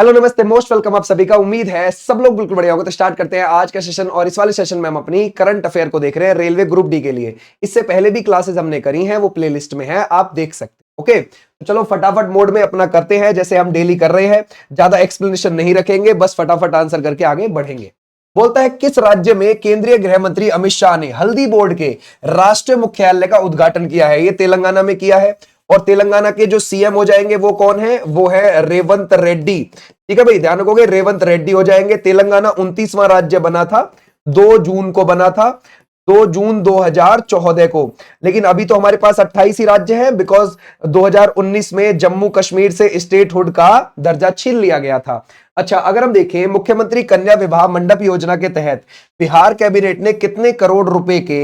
Hello नमस्ते, most welcome आप सभी का। उम्मीद है सब लोग बिल्कुल बढ़िया होंगे। तो स्टार्ट करते हैं आज का सेशन। और इस वाले सेशन में हम अपनी करंट अफेयर को देख रहे हैं रेलवे ग्रुप डी के लिए। इससे पहले भी क्लासेस हमने करी हैं, वो प्लेलिस्ट में है, आप देख सकते हैं। ओके, तो चलो फटाफट मोड में अपना करते हैं जैसे हम डेली कर रहे हैं। ज्यादा एक्सप्लेनेशन नहीं रखेंगे, बस फटाफट आंसर करके आगे बढ़ेंगे। बोलता है किस राज्य में केंद्रीय गृह मंत्री अमित शाह ने हल्दी बोर्ड के राष्ट्रीय मुख्यालय का उद्घाटन किया है? ये तेलंगाना में किया है। और तेलंगाना के जो सीएम हो जाएंगे वो कौन है? वो है रेवंत रेड्डी। ठीक है भाई, ध्यान रखोगे, रेवंत रेड्डी हो जाएंगे। तेलंगाना 29वां राज्य बना था, 2 जून को बना था, 2 जून 2014 को। लेकिन अभी तो हमारे पास 28 ही राज्य हैं, बिकॉज 2019 में जम्मू कश्मीर से स्टेटहुड का दर्जा छीन लिया गया था। अच्छा, अगर हम देखें मुख्यमंत्री कन्या विवाह मंडप योजना के तहत बिहार कैबिनेट ने कितने करोड़ रुपए के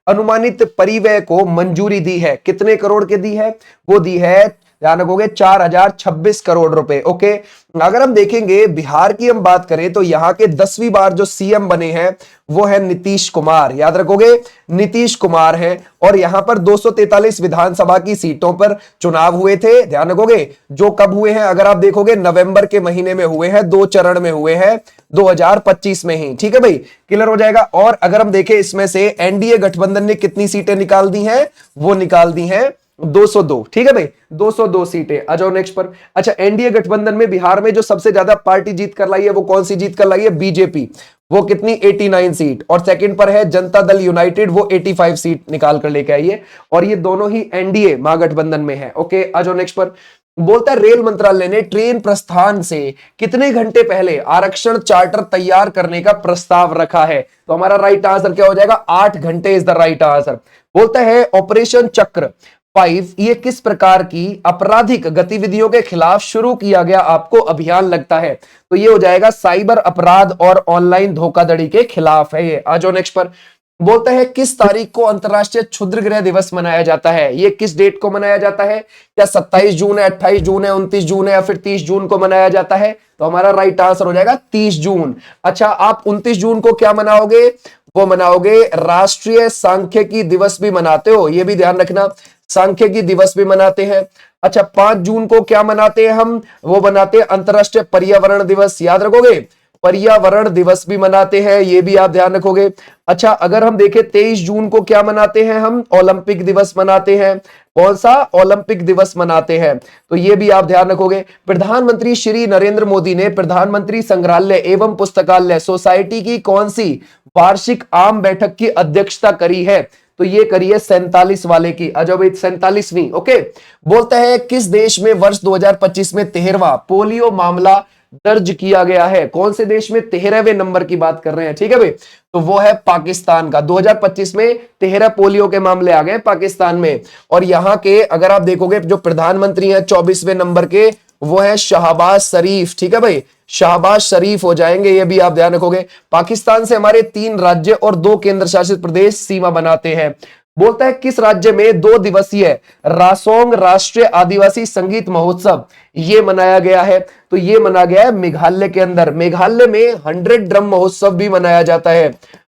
अनुमानित परिव्यय को मंजूरी दी है? कितने करोड़ के दी है? वो दी है, ध्यान रखोगे, 4026 करोड़ रुपए। ओके, अगर हम देखेंगे बिहार की हम बात करें तो यहां के 10वीं बार जो सीएम बने हैं वो है नीतीश कुमार। याद रखोगे, नीतीश कुमार है। और यहां पर 243 विधानसभा की सीटों पर चुनाव हुए थे। ध्यान रखोगे, जो कब हुए हैं अगर आप देखोगे नवंबर के महीने में हुए हैं, 2 चरण में हुए हैं, 2025 में ही। ठीक है भाई, क्लियर हो जाएगा। और अगर हम देखें इसमें से एनडीए गठबंधन ने कितनी सीटें निकाल दी हैं? वो निकाल दी हैं 202। ठीक है भाई, 202 सीटें। आ जाओ नेक्स्ट पर। अच्छा, एनडीए गठबंधन में बिहार में जो सबसे ज्यादा पार्टी जीत कर लाई है वो कौन सी जीत कर लाई है? बीजेपी। वो कितनी? 89 सीट। और सेकंड पर है जनता दल यूनाइटेड, वो 85 सीट निकाल कर लेके आई है। और ये दोनों ही एनडीए महागठबंधन में है। ओके, आ जाओ नेक्स्ट पर। बोलता है रेल मंत्रालय ने ट्रेन प्रस्थान से कितने घंटे पहले आरक्षण चार्टर तैयार करने का प्रस्ताव रखा है? तो हमारा राइट आंसर क्या हो जाएगा? 8 घंटे इज द राइट आंसर। बोलता है ऑपरेशन चक्र 5 ये किस प्रकार की आपराधिक गतिविधियों के खिलाफ शुरू किया गया आपको अभियान लगता है? तो ये हो जाएगा साइबर अपराध और ऑनलाइन धोखाधड़ी के खिलाफ है ये। आ जाओ नेक्स्ट पर। बोलता है किस तारीख को अंतरराष्ट्रीय क्षुद्रग्रह दिवस मनाया जाता है? ये किस डेट को मनाया जाता है? क्या 27 जून है, 28 जून है, 29 जून है, या फिर 30 जून को मनाया जाता है? तो हमारा राइट आंसर हो जाएगा 30 जून। अच्छा, आप 29 जून को क्या मनाओगे? वो मनाओगे राष्ट्रीय सांख्यिकी दिवस भी मनाते हो, ये भी ध्यान रखना, सांख्यिकी दिवस भी मनाते हैं। अच्छा, 5 जून को क्या मनाते हैं हम? वो मनाते हैं अंतरराष्ट्रीय पर्यावरण दिवस। याद रखोगे, पर्यावरण दिवस भी मनाते हैं, ये भी आप ध्यान रखोगे। अच्छा, अगर हम देखें 23 जून को क्या मनाते हैं हम? ओलंपिक दिवस मनाते हैं। कौन सा? ओलंपिक दिवस मनाते हैं, तो ये भी आप ध्यान रखोगे। प्रधानमंत्री श्री नरेंद्र मोदी ने प्रधानमंत्री संग्रहालय एवं पुस्तकालय सोसाइटी की कौन सी वार्षिक आम बैठक की अध्यक्षता करी है? तो ये करिए 47 वाले की। अजब 47वीं। ओके, बोलता है किस देश में वर्ष 2025 में 13वां पोलियो मामला दर्ज किया गया है? कौन से देश में 13वें नंबर की बात कर रहे हैं? ठीक है भाई, तो वो है पाकिस्तान का। 2025 में 13 पोलियो के मामले आ गए पाकिस्तान में। और यहां के अगर आप देखोगे जो प्रधानमंत्री हैं 24वें नंबर के, वो है शहबाज शरीफ। ठीक है भाई, शहबाज शरीफ हो जाएंगे, ये भी आप ध्यान रखोगे। पाकिस्तान से हमारे 3 राज्य और 2 केंद्र शासित प्रदेश सीमा बनाते हैं। बोलता है किस राज्य में 2 दिवसीय रासोंग राष्ट्रीय आदिवासी संगीत महोत्सव ये मनाया गया है? तो ये मनाया गया है मेघालय के अंदर। मेघालय में 100 ड्रम महोत्सव भी मनाया जाता है।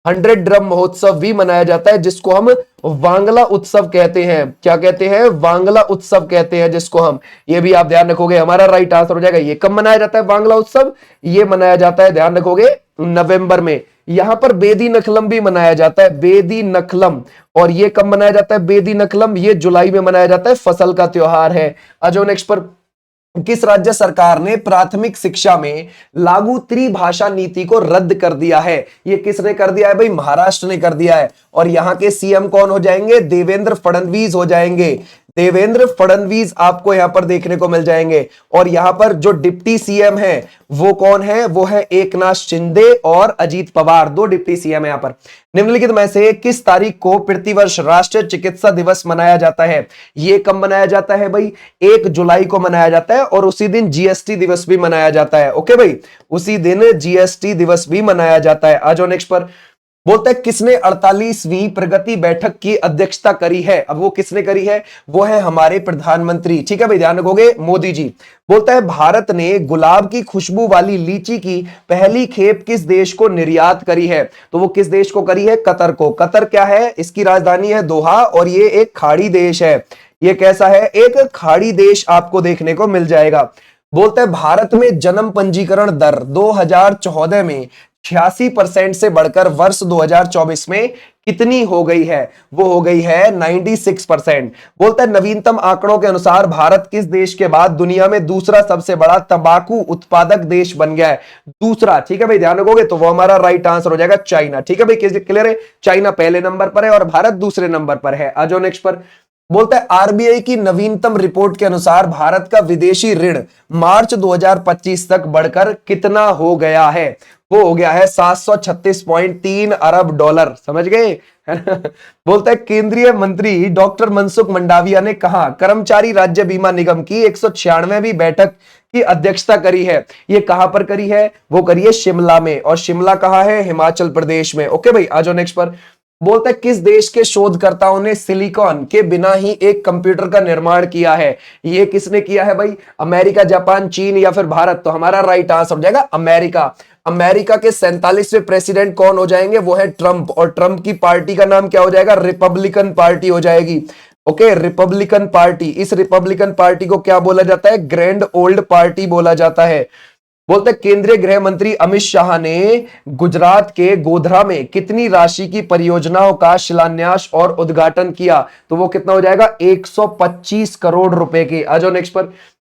100 ड्रम महोत्सव भी मनाया जाता है, जिसको हम वांगला उत्सव कहते हैं। क्या कहते हैं? वांगला उत्सव कहते हैं जिसको हम। ये भी आप ध्यान रखोगे, हमारा राइट आंसर हो जाएगा। ये कब मनाया जाता है वांगला उत्सव? ये मनाया जाता है, ध्यान रखोगे, नवंबर में। यहां पर बेदी नखलम भी मनाया जाता है, बेदी नखलम। और ये कब मनाया जाता है बेदी नखलम? ये जुलाई में मनाया जाता है, फसल का त्योहार है। आ जाओ नेक्स्ट पर। किस राज्य सरकार ने प्राथमिक शिक्षा में लागू त्रिभाषा नीति को रद्द कर दिया है? ये किसने कर दिया है भाई? महाराष्ट्र ने कर दिया है। और यहां के सीएम कौन हो जाएंगे? देवेंद्र फडणवीस हो जाएंगे। देवेंद्र फडणवीस आपको यहां पर देखने को मिल जाएंगे। और यहां पर जो डिप्टी सीएम है वो कौन है? वो है एकनाथ शिंदे और अजीत पवार, 2 डिप्टी सीएम है यहां पर। निम्नलिखित में से किस तारीख को प्रतिवर्ष राष्ट्रीय चिकित्सा दिवस मनाया जाता है? ये कब मनाया जाता है भाई? 1 जुलाई को मनाया जाता है। और उसी दिन जीएसटी दिवस भी मनाया जाता है। ओके भाई, उसी दिन जीएसटी दिवस भी मनाया जाता है। आ जाओ नेक्स्ट पर। बोलता है किसने 48वीं प्रगति बैठक की अध्यक्षता करी है? अब वो किसने करी है? वो है हमारे प्रधानमंत्री। ठीक है भाई, ध्यान रखोगे, मोदी जी। बोलता है भारत ने गुलाब की खुशबू वाली लीची की पहली खेप किस देश को निर्यात करी है? तो वो किस देश को करी है? कतर को। कतर क्या है? इसकी राजधानी है दोहा, और ये एक खाड़ी देश है। ये कैसा है? एक खाड़ी देश आपको देखने को मिल जाएगा। बोलते हैं भारत में जन्म पंजीकरण दर 2014 में 86% से बढ़कर वर्ष 2024 में कितनी हो गई है? वो हो गई है 96%। बोलता है नवीनतम आंकड़ों के अनुसार भारत किस देश के बाद दुनिया में दूसरा सबसे बड़ा तंबाकू उत्पादक देश बन गया है? दूसरा, ठीक है भाई, ध्यान रखोगे तो वो हमारा राइट आंसर हो जाएगा चाइना। ठीक है भाई, क्लियर है? चाइना पहले नंबर पर है और भारत दूसरे नंबर पर है। आ जाओ नेक्स्ट पर। बोलता है आरबीआई की नवीनतम रिपोर्ट के अनुसार भारत का विदेशी ऋण मार्च 2025 तक बढ़कर कितना हो गया है? वो हो गया है 736.3 अरब डॉलर। समझ गए? बोलता है केंद्रीय मंत्री डॉक्टर मनसुख मंडाविया ने कहा कर्मचारी राज्य बीमा निगम की 196वीं बैठक की अध्यक्षता करी है। ये कहां पर करी है? वो करी है शिमला में। और शिमला कहां है? हिमाचल प्रदेश में। ओके भाई, आ जाओ नेक्स्ट पर। बोलता है किस देश के शोधकर्ताओं ने सिलिकॉन के बिना ही एक कंप्यूटर का निर्माण किया है? ये किसने किया है भाई? अमेरिका, जापान, चीन या फिर भारत? तो हमारा राइट आंसर हो जाएगा अमेरिका। अमेरिका के 47वें प्रेसिडेंट कौन हो जाएंगे? वो है ट्रंप। और ट्रंप की पार्टी का नाम क्या हो जाएगा? रिपब्लिकन पार्टी हो जाएगी। Okay, Republican party. इस रिपब्लिकन पार्टी को क्या बोला जाता है? ग्रैंड ओल्ड पार्टी बोला जाता है। बोलते केंद्रीय गृह मंत्री अमित शाह ने गुजरात के गोधरा में कितनी राशि की परियोजनाओं का शिलान्यास और उद्घाटन किया? तो वो कितना हो जाएगा? 125 करोड़ रुपए के। आ जाओ नेक्स्ट पर।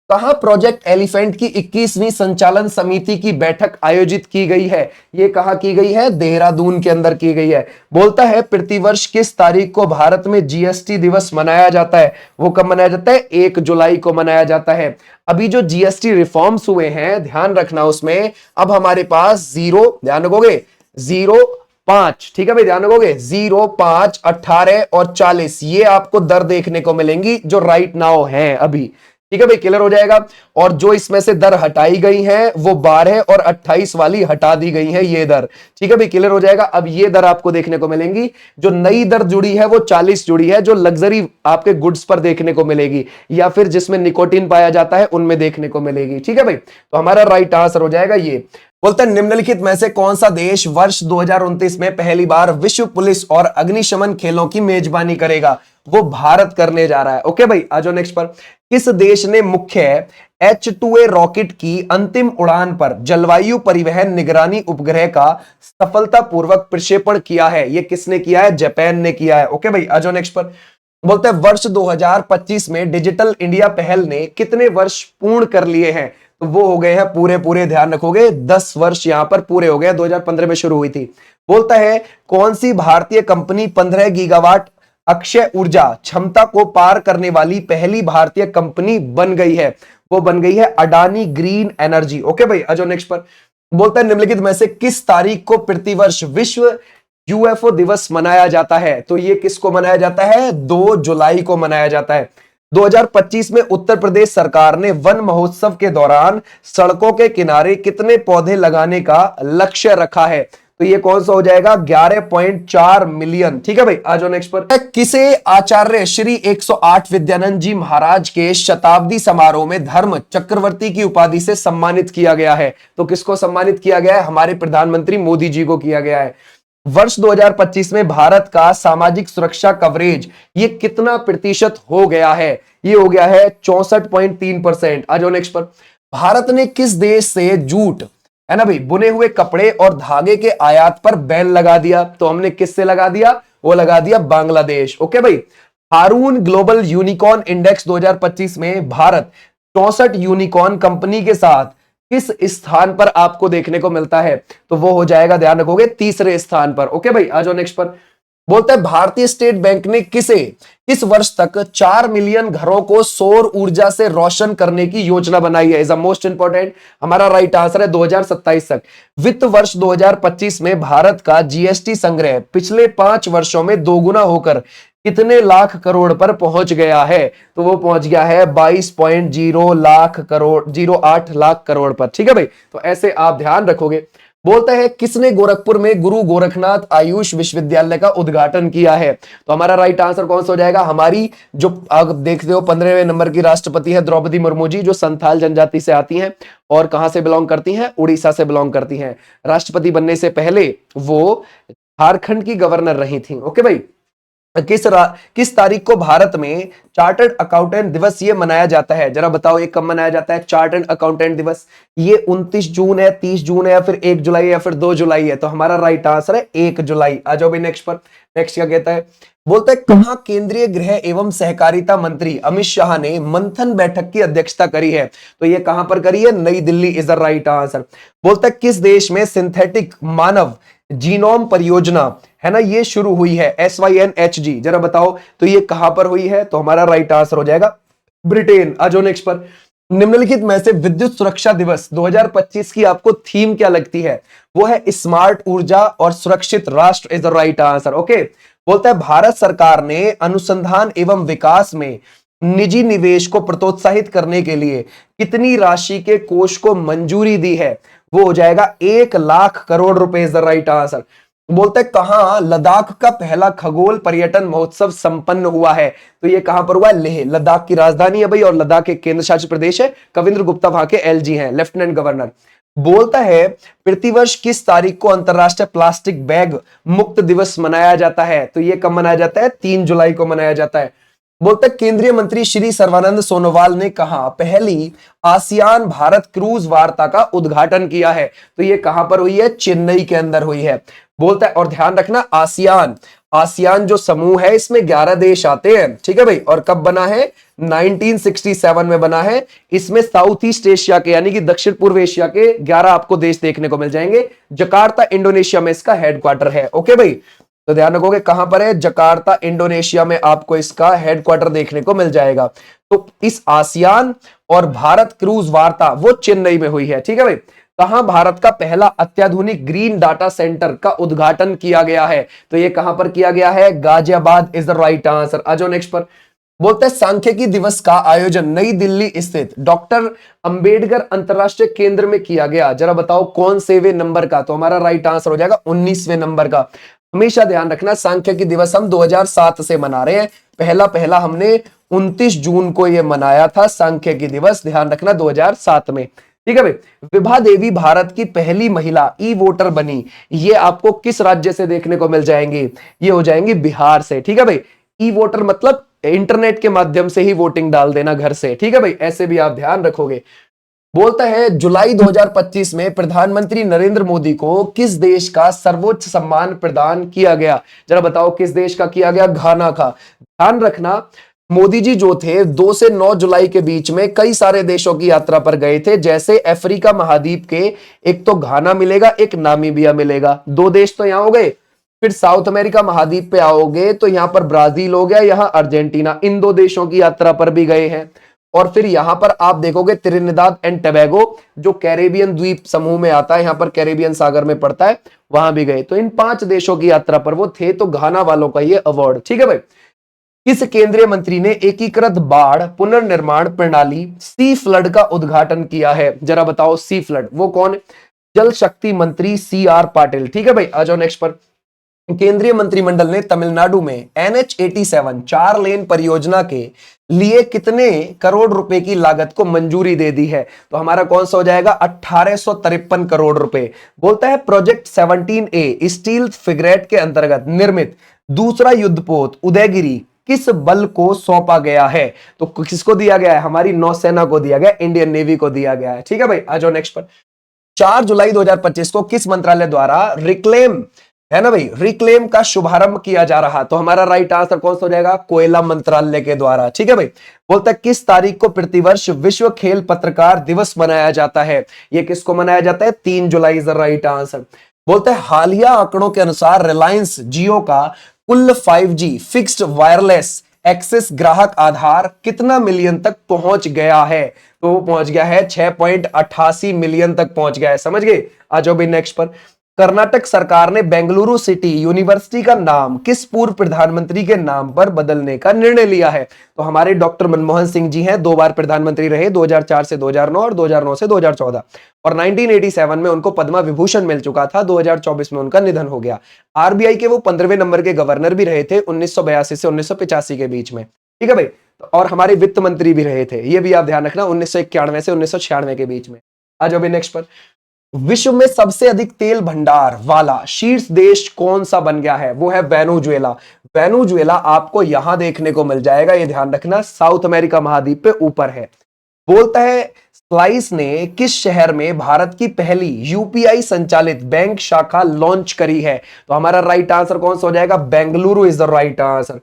कहां प्रोजेक्ट एलिफेंट की 21वीं संचालन समिति की बैठक आयोजित की गई है? ये कहां की गई है? देहरादून के अंदर की गई है। बोलता है प्रतिवर्ष किस तारीख को भारत में जीएसटी दिवस मनाया जाता है? वो कब मनाया जाता है? 1 जुलाई को मनाया जाता है। अभी जो जीएसटी रिफॉर्म्स हुए हैं, ध्यान रखना उसमें अब हमारे पास जीरो, ध्यान रखोगे, 0, 5, ठीक है भाई, ध्यान रखोगे 0, 5, 18 और 40 ये आपको दर देखने को मिलेंगी जो राइट नाउ है अभी। ठीक है भाई, क्लियर हो जाएगा। और जो इसमें से दर हटाई गई है वो 12 और 28 वाली हटा दी गई है ये दर। ठीक है भाई, क्लियर हो जाएगा। अब ये दर आपको देखने को मिलेंगी। जो नई दर जुड़ी है वो 40 जुड़ी है, जो लग्जरी आपके गुड्स पर देखने को मिलेगी या फिर जिसमें निकोटीन पाया जाता है उनमें देखने को मिलेगी। ठीक है भाई, तो हमारा राइट आंसर हो जाएगा ये। बोलते हैं निम्नलिखित में से कौन सा देश वर्ष 2029 में पहली बार विश्व पुलिस और अग्निशमन खेलों की मेजबानी करेगा? वो भारत करने जा रहा है। ओके भाई, आ जाओ नेक्स्ट पर। किस देश ने मुख्य H2A रॉकेट की अंतिम उड़ान पर जलवायु परिवहन निगरानी उपग्रह का सफलतापूर्वक प्रक्षेपण किया है? ये किसने किया है? जापान ने किया है। ओके भाई, आ जाओ नेक्स्ट पर। बोलते हैं वर्ष 2025 में डिजिटल इंडिया पहल ने कितने वर्ष पूर्ण कर लिए हैं? तो वो हो गए हैं पूरे, ध्यान रखोगे 10 वर्ष यहां पर पूरे हो गए। 2015 में शुरू हुई थी। बोलता है कौन सी भारतीय कंपनी 15 गीगावाट अक्षय ऊर्जा क्षमता को पार करने वाली पहली भारतीय कंपनी बन गई है? वो बन गई है अडानी ग्रीन एनर्जी। ओके भाई, आ जाओ नेक्स्ट पर। बोलता है निम्नलिखित में से किस तारीख को प्रतिवर्ष विश्व यूएफओ दिवस मनाया जाता है? तो ये किसको मनाया जाता है? 2 जुलाई को मनाया जाता है। 2025 में उत्तर प्रदेश सरकार ने वन महोत्सव के दौरान सड़कों के किनारे कितने पौधे लगाने का लक्ष्य रखा है? तो ये कौन सा हो जाएगा? 11.4 मिलियन। ठीक है भाई, आ जाओ नेक्स्ट पर। किसे आचार्य श्री 108 विद्यानंद जी महाराज के शताब्दी समारोह में धर्म चक्रवर्ती की उपाधि से सम्मानित किया गया है? तो किसको सम्मानित किया गया है? हमारे प्रधानमंत्री मोदी जी को किया गया है। वर्ष 2025 में भारत का सामाजिक सुरक्षा कवरेज ये कितना प्रतिशत हो गया है? ये हो गया है 64.3%। आ जाओ नेक्स्ट पर। भारत ने किस देश से जूट, है ना भाई, बुने हुए कपड़े और धागे के आयात पर बैन लगा दिया? तो हमने किससे लगा दिया? वो लगा दिया बांग्लादेश। ओके भाई। हारून ग्लोबल यूनिकॉर्न इंडेक्स 2025 में भारत 64 यूनिकॉर्न कंपनी के साथ किस स्थान पर आपको देखने को मिलता है? तो वो हो जाएगा, ध्यान रखोगे, तीसरे स्थान पर। ओके भाई, आ जाओ नेक्स्ट पर। बोलता है भारतीय स्टेट बैंक ने किस वर्ष तक 4 मिलियन घरों को सौर ऊर्जा से रोशन करने की योजना बनाई है? Is the most important. हमारा राइट आंसर है 2027 तक। वित्त वर्ष 2025 में भारत का जीएसटी संग्रह पिछले 5 वर्षों में दोगुना होकर कितने लाख करोड़ पर पहुंच गया है? तो वो पहुंच गया है 22.0 लाख करोड़, 08 लाख करोड़ पर। ठीक है भाई, तो ऐसे आप ध्यान रखोगे। बोलता है किसने गोरखपुर में गुरु गोरखनाथ आयुष विश्वविद्यालय का उद्घाटन किया है? तो हमारा राइट आंसर कौन सा हो जाएगा? हमारी जो आप देखते हो 15वें नंबर की राष्ट्रपति है द्रौपदी मुर्मू जी, जो संथाल जनजाति से आती हैं और कहां से बिलोंग करती हैं? उड़ीसा से बिलोंग करती हैं। राष्ट्रपति बनने से पहले वो झारखंड की गवर्नर रही थी। ओके भाई, किस तारीख को भारत में चार्टर्ड अकाउंटेंट दिवस ये मनाया जाता है? जरा बताओ ये कब मनाया जाता है चार्टर्ड अकाउंटेंट दिवस? ये 29 जून है, 30 जून है, या फिर 1 जुलाई या फिर 2 जुलाई है? तो हमारा राइट आंसर है 1 जुलाई। आ जाओ भाई नेक्स्ट पर। नेक्स्ट क्या कहता है? बोलता है कहां केंद्रीय गृह एवं सहकारिता मंत्री अमित शाह ने मंथन बैठक की अध्यक्षता करी है? तो ये कहां पर करी है? नई Delhi is the right answer. बोलता है किस देश में सिंथेटिक मानव जीनोम परियोजना है ना ये शुरू हुई है? SYNHG, जरा बताओ तो ये कहां पर हुई है? तो हमारा राइट आंसर हो जाएगा ब्रिटेन। आ जाओ नेक्स्ट पर। निम्नलिखित में से विद्युत सुरक्षा दिवस 2025 की आपको थीम क्या लगती है? वो है स्मार्ट ऊर्जा और सुरक्षित राष्ट्र is the right answer. Okay. बोलता है भारत सरकार ने अनुसंधान एवं विकास में निजी निवेश को प्रोत्साहित करने के लिए कितनी राशि के कोष को मंजूरी दी है? वो हो जाएगा 1 लाख करोड़ रुपए इज द राइट आंसर। बोलते हैं कहां लद्दाख का पहला खगोल पर्यटन महोत्सव संपन्न हुआ है? तो ये कहां पर हुआ है? लेह, लद्दाख की राजधानी है भाई, और लद्दाख एक केंद्र शासित प्रदेश है। कविंद्र गुप्ता वहां के LG हैं, लेफ्टिनेंट गवर्नर। बोलता है प्रतिवर्ष किस तारीख को अंतरराष्ट्रीय प्लास्टिक बैग मुक्त दिवस मनाया जाता है? तो ये कब मनाया जाता है? 3 जुलाई को मनाया जाता है। बोलते केंद्रीय मंत्री श्री सर्बानंद सोनोवाल ने कहा पहली आसियान भारत क्रूज वार्ता का उद्घाटन किया है? तो ये कहां पर हुई है? चेन्नई के अंदर हुई है। बोलता है, और ध्यान रखना आसियान, आसियान जो समूह है इसमें 11 देश आते हैं, ठीक है भाई। और कब बना है? 1967 में बना है। इसमें साउथ ईस्ट एशिया के यानी कि दक्षिण पूर्व एशिया के 11 आपको देश देखने को मिल जाएंगे। जकार्ता इंडोनेशिया में इसका हेडक्वार्टर है। ओके भाई, तो ध्यान रखोगे कहां पर है? जकार्ता इंडोनेशिया में आपको इसका हेडक्वार्टर देखने को मिल जाएगा। तो इस आसियान और भारत क्रूज वार्ता वो चेन्नई में हुई है, ठीक है भाई। कहां भारत का पहला अत्याधुनिक ग्रीन डाटा सेंटर का उद्घाटन किया गया है? तो ये कहां पर किया गया है? Ghaziabad is the right answer. आ जाओ नेक्स्ट पर। बोलते हैं सांख्यिकी दिवस का आयोजन नई दिल्ली स्थित डॉक्टर अंबेडकर अंतरराष्ट्रीय केंद्र में किया गया। जरा बताओ कौन सेवें नंबर का? तो हमारा राइट आंसर हो जाएगा 19वें नंबर का। हमेशा ध्यान रखना सांख्यिकी दिवस हम 2007 से मना रहे हैं। पहला पहला हमने 29 जून को यह मनाया था सांख्यिकी दिवस, ध्यान रखना 2007 में, ठीक है भाई। विभा देवी भारत की पहली महिला ई वोटर बनी, ये आपको किस राज्य से देखने को मिल जाएंगी? ये हो जाएंगी बिहार से, ठीक है भाई। ई वोटर मतलब इंटरनेट के माध्यम से ही वोटिंग डाल देना घर से, ठीक है भाई, ऐसे भी आप ध्यान रखोगे। बोलता है जुलाई 2025 में प्रधानमंत्री नरेंद्र मोदी को किस देश का सर्वोच्च सम्मान प्रदान किया गया? जरा बताओ किस देश का किया गया? घाना का। ध्यान रखना मोदी जी जो थे 2 से 9 जुलाई के बीच में कई सारे देशों की यात्रा पर गए थे, जैसे अफ्रीका महाद्वीप के एक तो घाना मिलेगा, एक नामीबिया मिलेगा, 2 देश तो यहां हो गए। फिर साउथ अमेरिका महाद्वीप पे आओगे तो यहां पर ब्राजील हो गया, यहां अर्जेंटीना, इन 2 देशों की यात्रा पर भी गए हैं। और फिर यहां पर आप देखोगे त्रिनिदाद एंड टोबैगो जो कैरेबियन द्वीप समूह में आता है, यहां पर कैरेबियन सागर में पड़ता है, वहां भी गए। तो इन 5 देशों की यात्रा पर वो थे, तो घाना वालों का ये अवार्ड, ठीक है भाई। किस केंद्रीय मंत्री ने एकीकृत बाढ़ पुनर्निर्माण प्रणाली सी फ्लड का उद्घाटन किया है? जरा बताओ सी फ्लड वो कौन? जल शक्ति मंत्री CR पाटिल, ठीक है भाई। आ जाओ नेक्स्ट पर। केंद्रीय मंत्रिमंडल ने तमिलनाडु में NH87 4 लेन परियोजना के लिए कितने करोड़ रुपए की लागत को मंजूरी दे दी है? तो हमारा कौन सा हो जाएगा? 1853 करोड़ रुपए। बोलता है प्रोजेक्ट 17A स्टील फ्रिगेट के अंतर्गत निर्मित दूसरा युद्धपोत उदयगिरी किस बल को सौंपा गया है? तो किसको दिया गया है? हमारी नौसेना को दिया गया, इंडियन नेवी को दिया गया है, ठीक है भाई। आ जाओ नेक्स्ट पर। 4 जुलाई 2025 को किस मंत्रालय द्वारा रिक्लेम है ना भाई, रिक्लेम का शुभारंभ किया जा रहा? तो हमारा राइट आंसर कौन सा हो जाएगा? कोयला मंत्रालय के द्वारा, ठीक है भाई। बोलता है किस तारीख को प्रतिवर्ष विश्व खेल पत्रकार दिवस मनाया जाता है? ये किसको मनाया जाता है? 3 जुलाई इज द राइट आंसर। बोलते हैं हालिया आंकड़ों के अनुसार रिलायंस जियो का कुल 5G फिक्स्ड वायरलेस एक्सेस ग्राहक आधार कितना मिलियन तक पहुंच गया है? तो वो पहुंच गया है 6.88 मिलियन तक पहुंच गया है, समझ गए। आ जाओ भाई नेक्स्ट पर। कर्नाटक सरकार ने बेंगलुरु सिटी यूनिवर्सिटी का नाम किस पूर्व प्रधानमंत्री के नाम पर बदलने का निर्णय लिया है? तो हमारे डॉक्टर मनमोहन सिंह जी हैं, 2 बार प्रधानमंत्री रहे, 2004 से 2009 और 2009 से 2014, और 1987 में उनको पद्मा विभूषण मिल चुका था, 2024 में उनका निधन हो गया। RBI के वो 15वें नंबर के गवर्नर भी रहे थे 1982 से 1985 के बीच में, ठीक है भाई। और हमारे वित्त मंत्री भी रहे थे, ये भी आप ध्यान रखना, 1991 से 1996 के बीच में। आ जाओ भाई नेक्स्ट पर। विश्व में सबसे अधिक तेल भंडार वाला शीर्ष देश कौन सा बन गया है? वो है वेनेजुएला। वेनेजुएला आपको यहां देखने को मिल जाएगा, ये ध्यान रखना, साउथ अमेरिका महाद्वीप पे ऊपर है। बोलता है स्लाइस ने किस शहर में भारत की पहली यूपीआई संचालित बैंक शाखा लॉन्च करी है? तो हमारा राइट आंसर कौन सा हो जाएगा? Bengaluru is the right answer.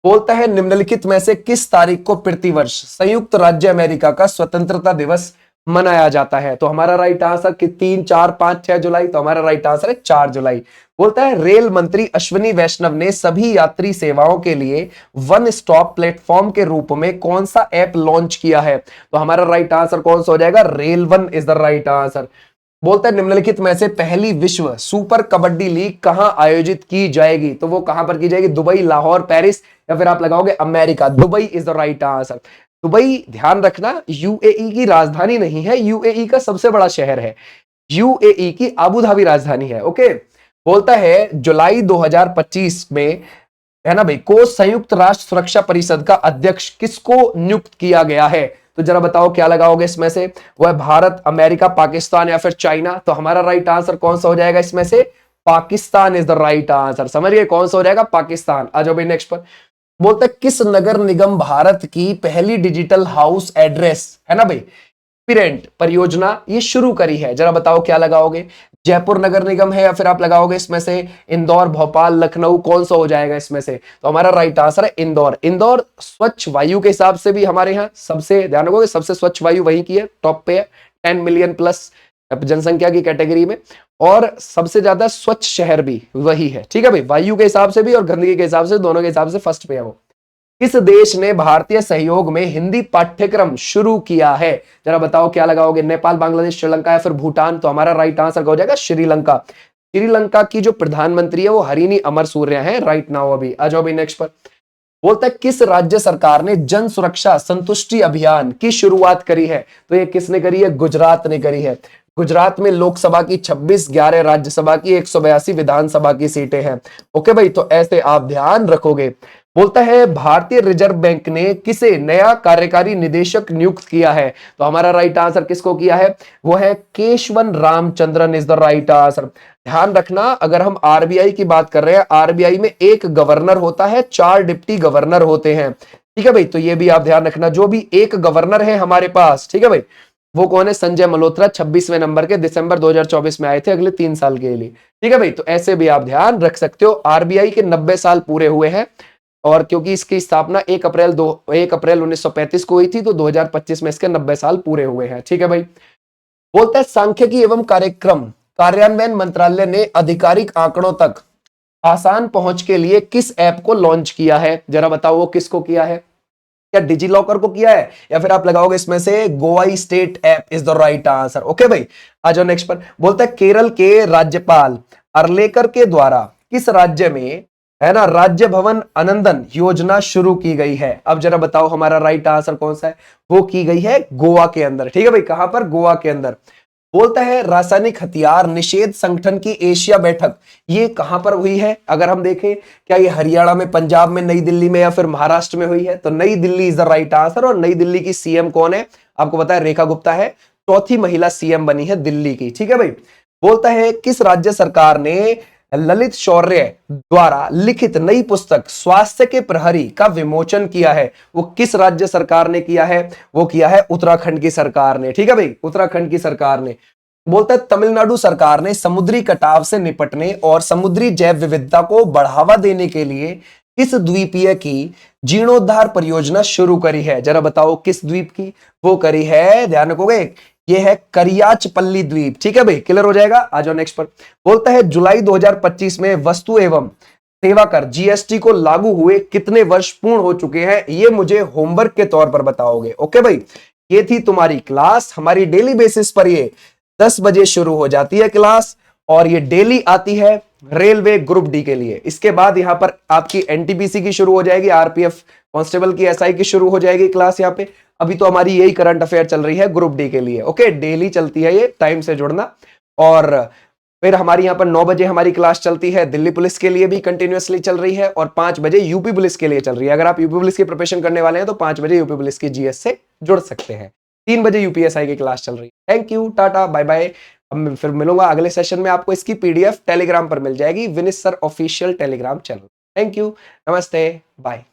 बोलता है निम्नलिखित में से किस तारीख को प्रतिवर्ष संयुक्त राज्य अमेरिका का स्वतंत्रता दिवस मनाया जाता है? तो हमारा राइट आंसर कि 3, 4, 5, 6 जुलाई। तो हमारा राइट आंसर है 4 जुलाई। बोलता है रेल मंत्री अश्विनी वैष्णव ने सभी यात्री सेवाओं के लिए वन स्टॉप प्लेटफॉर्म के रूप में कौन सा ऐप लॉन्च किया है? तो हमारा राइट आंसर कौन सा हो जाएगा? Rail one is the right answer. बोलता है निम्नलिखित में से पहली विश्व सुपर कबड्डी लीग कहां आयोजित की जाएगी? तो वो कहां पर की जाएगी? दुबई, लाहौर, पेरिस, या फिर आप लगाओगे America. Dubai is the right answer. Dubai, ध्यान रखना, यूएई की राजधानी नहीं है, यूएई का सबसे बड़ा शहर है। यूएई की अबू धाबी राजधानी है। ओके। बोलता है जुलाई 2025 में, है ना भाई, को संयुक्त राष्ट्र सुरक्षा परिषद का अध्यक्ष किसको नियुक्त किया गया है? तो जरा बताओ क्या लगाओगे इसमें से? वो है भारत, अमेरिका, पाकिस्तान या फिर चाइना। तो हमारा राइट आंसर कौन सा हो जाएगा इसमें से? Pakistan is the right answer. समझ गए कौन सा हो जाएगा? पाकिस्तान। आ जाओ भाई नेक्स्ट पर। बोलते हैं किस नगर निगम भारत की पहली डिजिटल हाउस एड्रेस, है ना भाई, पिरेंट परियोजना ये शुरू करी है? जरा बताओ क्या लगाओगे? जयपुर नगर निगम है या फिर आप लगाओगे इसमें से इंदौर, भोपाल, लखनऊ, कौन सा हो जाएगा इसमें से? तो हमारा राइट आंसर है इंदौर। इंदौर स्वच्छ वायु के हिसाब से भी हमारे यहाँ सबसे, ध्यान रखोगे, सबसे स्वच्छ वायु वही की है, टॉप पे है, 10 मिलियन प्लस जनसंख्या की कैटेगरी में, और सबसे ज्यादा स्वच्छ शहर भी वही है। ठीक है भाई, वायु के हिसाब से भी और गंदगी के हिसाब से, दोनों के हिसाब से फर्स्ट पे है वो। किस देश ने भारतीय सहयोग में हिंदी पाठ्यक्रम शुरू किया है? जरा बताओ क्या लगाओगे? नेपाल, बांग्लादेश, श्रीलंका या फिर भूटान? तो हमारा राइट आंसर हो जाएगा श्रीलंका। श्रीलंका की जो प्रधानमंत्री है वो हरिनी अमर सूर्य है राइट नाउ। अभी आ जाओ भाई नेक्स्ट पर। बोलता है किस राज्य सरकार ने जन सुरक्षा संतुष्टि अभियान की शुरुआत करी है? तो ये किसने करी है? गुजरात ने करी है। गुजरात में लोकसभा की 26, 11 राज्यसभा की, 182 विधानसभा की सीटें हैं। ओके भाई, तो ऐसे आप ध्यान रखोगे। बोलता है भारतीय रिजर्व बैंक ने किसे नया कार्यकारी निदेशक नियुक्त किया है? तो हमारा राइट आंसर किसको किया है? वो है Keshavan Ramachandran is the right answer. ध्यान रखना, अगर हम आरबीआई की बात कर रहे हैं, आरबीआई में एक गवर्नर होता है, 4 डिप्टी गवर्नर होते हैं। ठीक है भाई, तो ये भी आप ध्यान रखना, जो भी एक गवर्नर है हमारे पास, ठीक है भाई, वो कौन है? संजय मल्होत्रा, 26वें नंबर के, दिसंबर 2024 में आए थे, अगले 3 साल के लिए। ठीक है भाई, तो ऐसे भी आप ध्यान रख सकते हो। आरबीआई के 90 साल पूरे हुए हैं, और क्योंकि इसकी स्थापना 1 अप्रैल 1935 को हुई थी, तो 2025 में इसके 90 साल पूरे हुए हैं। ठीक है भाई। बोलता है सांख्यिकी एवं कार्यक्रम कार्यान्वयन मंत्रालय ने आधिकारिक आंकड़ों तक आसान पहुंच के लिए किस ऐप को लॉन्च किया है? जरा बताओ वो किसको किया है? क्या डिजी लॉकर को किया है, या फिर आप लगाओगे इसमें से Goa state app is the right answer. Okay भाई, आ जाओ नेक्स्ट पर। बोलता है केरल के राज्यपाल अर्लेकर के द्वारा किस राज्य में, है ना, राज्य भवन अनंदन योजना शुरू की गई है? अब जरा बताओ हमारा राइट आंसर कौन सा है? वो की गई है गोवा के अंदर। ठीक है भाई, कहां पर? गोवा के अंदर। बोलता है रासायनिक हथियार निषेध संगठन की एशिया बैठक ये कहां पर हुई है? अगर हम देखें, क्या ये हरियाणा में, पंजाब में, नई दिल्ली में, या फिर महाराष्ट्र में हुई है? तो नई Delhi is the right answer. और नई दिल्ली की सीएम कौन है? आपको पता है, रेखा गुप्ता है, चौथी महिला सीएम बनी है दिल्ली की। ठीक है भाई। बोलता है किस राज्य सरकार ने ललित शौर्य द्वारा लिखित नई पुस्तक स्वास्थ्य के प्रहरी का विमोचन किया है? वो किस राज्य सरकार ने किया है? वो किया है उत्तराखंड की सरकार ने। ठीक है भाई, उत्तराखंड की सरकार ने। बोलता है तमिलनाडु सरकार ने समुद्री कटाव से निपटने और समुद्री जैव विविधता को बढ़ावा देने के लिए किस द्वीपीय की जीर्णोद्धार परियोजना शुरू करी है? जरा बताओ किस द्वीप की? वो करी है, ध्यान रखोगे, ये है करियाचपल्ली द्वीप। ठीक है भाई, क्लियर हो जाएगा। आ जाओ नेक्स्ट पर। बोलता है जुलाई 2025 में वस्तु एवं सेवा कर जीएसटी को लागू हुए कितने वर्ष पूर्ण हो चुके हैं? ये मुझे होमवर्क के तौर पर बताओगे। ओके भाई, ये थी तुम्हारी क्लास। हमारी डेली बेसिस पर ये 10 बजे शुरू हो जाती है क्लास, और ये डेली आती है रेलवे ग्रुप डी के लिए। इसके बाद यहां पर आपकी एनटीपीसी की शुरू हो जाएगी, आरपीएफ कांस्टेबल की, एसआई की शुरू हो जाएगी क्लास यहाँ पे। अभी तो हमारी यही करंट अफेयर चल रही है ग्रुप डी के लिए। ओके, डेली चलती है ये, टाइम से जुड़ना। और फिर हमारी यहाँ पर 9 बजे हमारी क्लास चलती है दिल्ली पुलिस के लिए भी, कंटिन्यूअसली चल रही है, और 5 बजे यूपी पुलिस के लिए चल रही है। अगर आप यूपी पुलिस की प्रिपरेशन करने वाले हैं तो 5 बजे यूपी पुलिस की जीएस से जुड़ सकते हैं। 3 बजे यूपीएसआई की क्लास चल रही है। Thank you, tata, bye bye. अब मैं फिर मिलूंगा अगले सेशन में, आपको इसकी पीडीएफ टेलीग्राम पर मिल जाएगी, Vinish sir official Telegram channel. Thank you, नमस्ते, बाय।